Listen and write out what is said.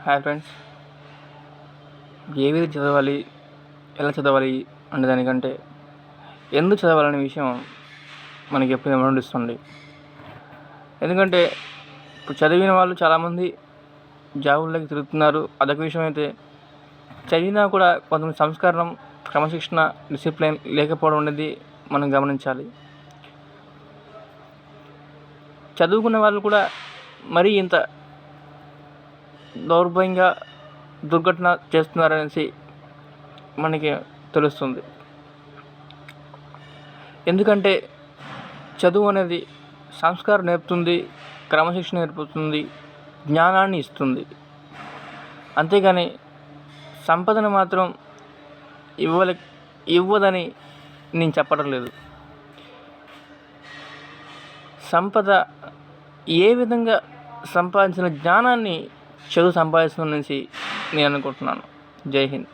Hi friends. ఏ విధంగా చదవాలి, ఎలా చదవాలి అనే దానికంటే ఎందుకు చదవాలనే విషయం మనకి ఎప్పుడు వెంబడిస్తుంది. ఎందుకంటే ఇప్పుడు చదివిన వాళ్ళు చాలామంది జాబుల్లోకి తిరుగుతున్నారు. అదొక విషయం అయితే, చదివినా కూడా కొంతమంది సంస్కారం, క్రమశిక్షణ, డిసిప్లిన్ లేకపోవడం అనేది మనం గమనించాలి. చదువుకునే వాళ్ళు కూడా మరీ ఇంత దౌర్భాగ్యంగా దుర్ఘటన చేస్తున్నారనేసి మనకి తెలుస్తుంది. ఎందుకంటే చదువు అనేది సంస్కారం నేర్పుతుంది, క్రమశిక్షణ నేర్పుతుంది, జ్ఞానాన్ని ఇస్తుంది. అంతేగాని సంపదను మాత్రం ఇవ్వదని నేను చెప్పడం లేదు. సంపద ఏ విధంగా సంపాదించిన జ్ఞానాన్ని చదువు సంపాదిస్తుందనేసి నేను అనుకుంటున్నాను. జై హింద్.